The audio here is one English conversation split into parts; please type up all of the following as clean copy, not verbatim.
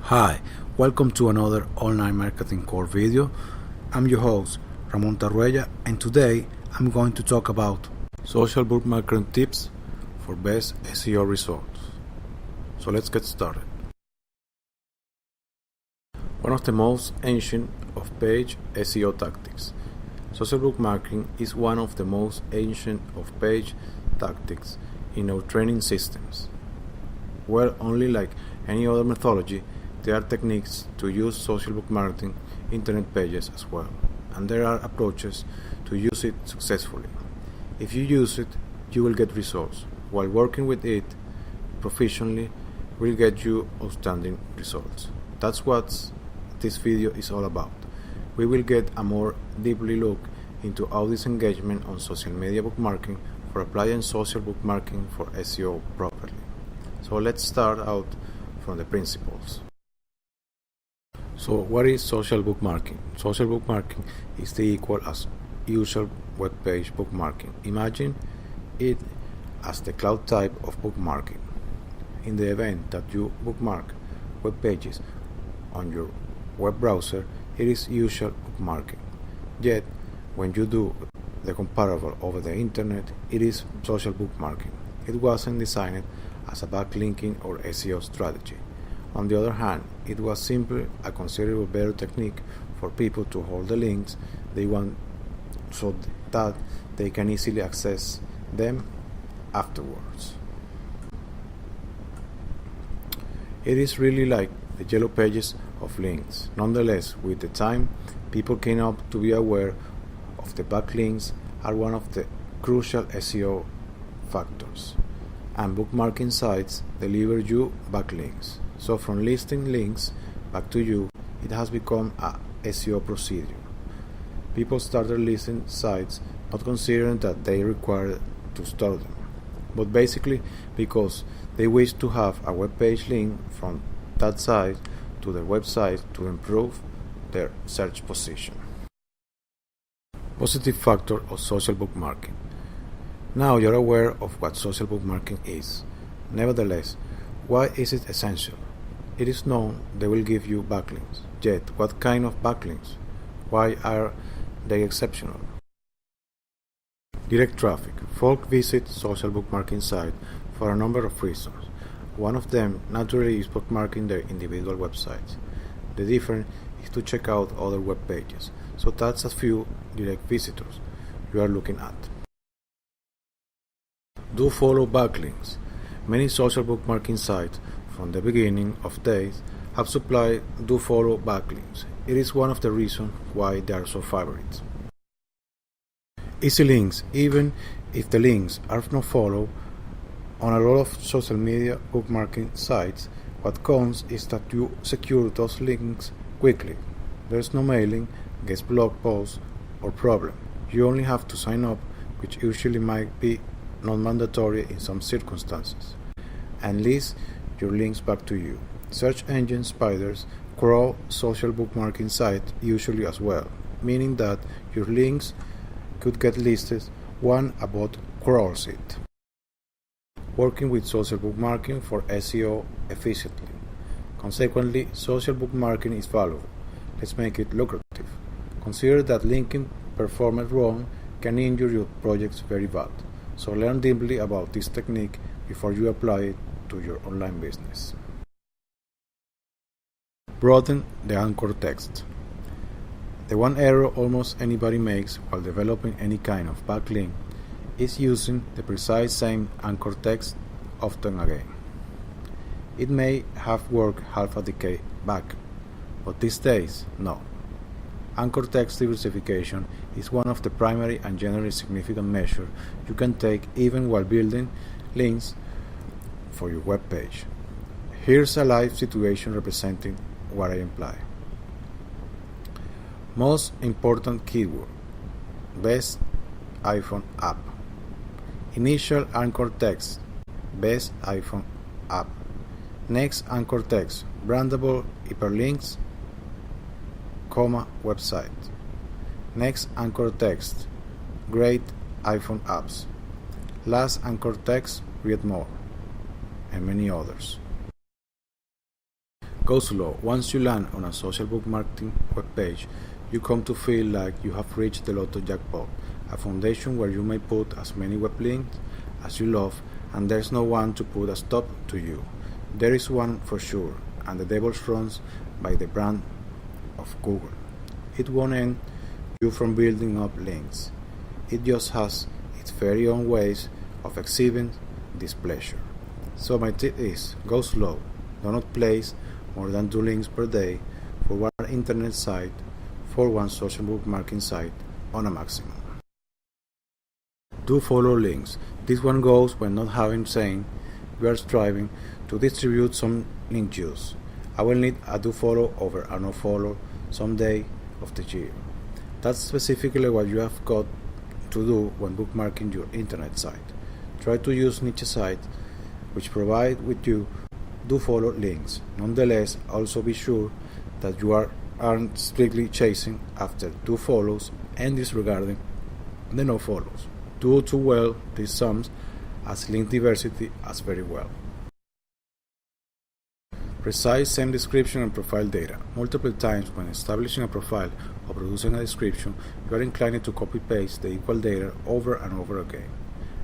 Hi, welcome to another online marketing core video. I'm your host, Ramon Tarruella, and today I'm going to talk about social bookmarking tips for best SEO results. So let's get started. One of the most ancient of page SEO tactics. Social bookmarking is one of the most ancient of page tactics in our training systems. Well, only like any other methodology, there are techniques to use social bookmarking internet pages as well, and there are approaches to use it successfully. If you use it, you will get results, while working with it professionally will get you outstanding results. That's what this video is all about. We will get a more deeply look into audience engagement on social media bookmarking for applying social bookmarking for SEO properly. So let's start out from the principles. So what is social bookmarking? Social bookmarking is the equal as usual web page bookmarking. Imagine it as the cloud type of bookmarking. In the event that you bookmark web pages on your web browser, it is usual bookmarking. Yet, when you do the comparable over the internet, it is social bookmarking. It wasn't designed as a backlinking or SEO strategy. On the other hand, it was simply a considerable better technique for people to hold the links they want so that they can easily access them afterwards. It is really like the yellow pages of links. Nonetheless, with the time, people came up to be aware of the backlinks are one of the crucial SEO factors, and bookmarking sites deliver you backlinks. So from listing links back to you, it has become a SEO procedure. People started listing sites not considering that they require to store them, but basically because they wish to have a web page link from that site to their website to improve their search position. Positive factor of social bookmarking. Now you're aware of what social bookmarking is. Nevertheless, why is it essential? It is known they will give you backlinks. Yet, what kind of backlinks? Why are they exceptional? Direct traffic. Folk visit social bookmarking sites for a number of reasons. One of them, naturally, is bookmarking their individual websites. The difference is to check out other web pages. So that's a few direct visitors you are looking at. Do follow backlinks. Many social bookmarking sites from the beginning of days have supplied do follow backlinks. It is one of the reasons why they are so favorites. Easy links. Even if the links are not follow, on a lot of social media bookmarking sites, what counts is that you secure those links quickly. There's no mailing, guest blog posts, or problem. You only have to sign up, which usually might be not mandatory in some circumstances, and list your links back to you. Search engine spiders crawl social bookmarking sites usually as well, meaning that your links could get listed one about crawls it. Working with social bookmarking for SEO efficiently. Consequently, social bookmarking is valuable. Let's make it lucrative. Consider that linking performed wrong can injure your project's very bad. So learn deeply about this technique before you apply it to your online business. Broaden the anchor text. The one error almost anybody makes while developing any kind of backlink is using the precise same anchor text often again. It may have worked half a decade back, but these days, no. Anchor text diversification is one of the primary and generally significant measures you can take even while building links for your web page. Here's a live situation representing what I imply. Most important keyword: best iPhone app. Initial anchor text: best iPhone app. Next anchor text: brandable hyperlinks, website. Next anchor text: great iPhone apps. Last anchor text: read more, and many others. Go slow. Once you land on a social bookmarking webpage, you come to feel like you have reached the lotto jackpot, a foundation where you may put as many web links as you love, and there's no one to put a stop to you. There is one for sure, and the devil runs by the brand of Google. It won't end you from building up links. It just has its very own ways of exhibiting displeasure. So my tip is, go slow. Do not place more than 2 links per day for one internet site, for one social bookmarking site on a maximum. Do follow links. This one goes when not having saying we are striving to distribute some link juice. I will need a do follow over a no follow some day of the year. That's specifically what you have got to do when bookmarking your internet site. Try to use niche sites which provide with you do follow links. Nonetheless, also be sure that you aren't strictly chasing after do follows and disregarding the no follows. Do too well these sums as link diversity as very well. Precise same description and profile data. Multiple times when establishing a profile or producing a description, you are inclined to copy-paste the equal data over and over again.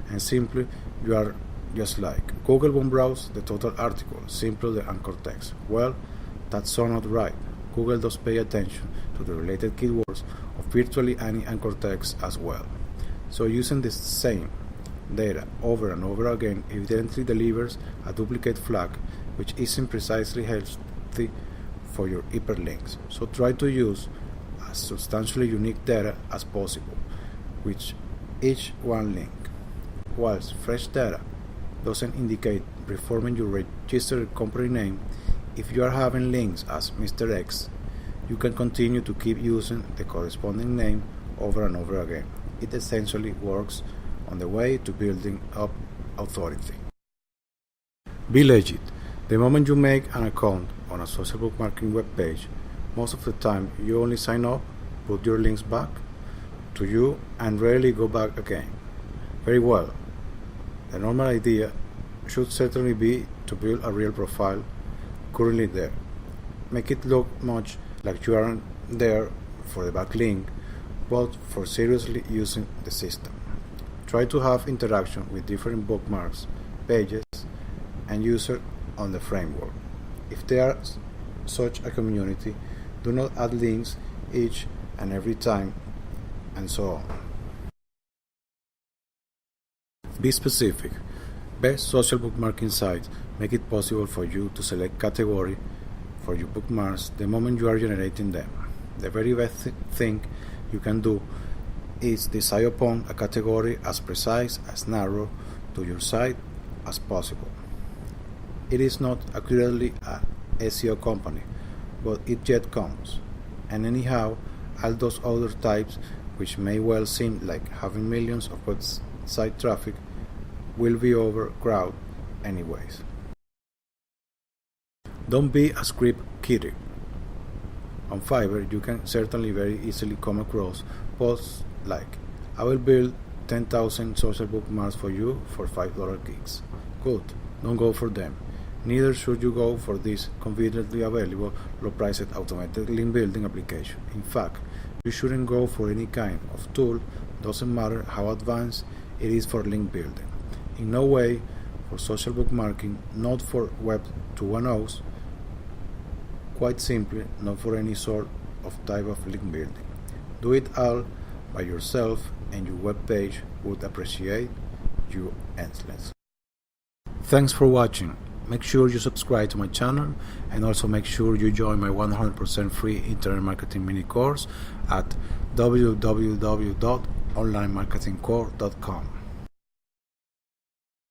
And simply, you are just like, Google won't browse the total article, simply the anchor text. Well, that's so not right. Google does pay attention to the related keywords of virtually any anchor text as well. So using the same data over and over again evidently delivers a duplicate flag, which isn't precisely healthy for your hyperlinks. So try to use as substantially unique data as possible with each one link. Whilst fresh data doesn't indicate reforming your registered company name, if you are having links as Mr. X, you can continue to keep using the corresponding name over and over again. It essentially works on the way to building up authority. Be legit. The moment you make an account on a social bookmarking webpage, most of the time you only sign up, put your links back to you, and rarely go back again. Very well. The normal idea should certainly be to build a real profile currently there. Make it look much like you aren't there for the backlink, but for seriously using the system. Try to have interaction with different bookmarks, pages, and users on the framework. If there is such a community, do not add links each and every time, and so on. Be specific. Best social bookmarking sites make it possible for you to select category for your bookmarks the moment you are generating them. The very best thing you can do is decide upon a category as precise, as narrow to your site as possible. It is not accurately a SEO company, but it yet comes. And anyhow, all those other types, which may well seem like having millions of website traffic, will be overcrowded anyways. Don't be a script kiddie. On Fiverr, you can certainly very easily come across posts like, I will build 10,000 social bookmarks for you for $5 gigs. Good, don't go for them. Neither should you go for this conveniently available, low-priced automated link building application. In fact, you shouldn't go for any kind of tool, doesn't matter how advanced it is for link building. In no way for social bookmarking, not for Web 2.0s, quite simply not for any sort of type of link building. Do it all by yourself and your web page would appreciate you endlessly. Thanks for watching. Make sure you subscribe to my channel and also make sure you join my 100% free internet marketing mini course at www.onlinemarketingcore.com.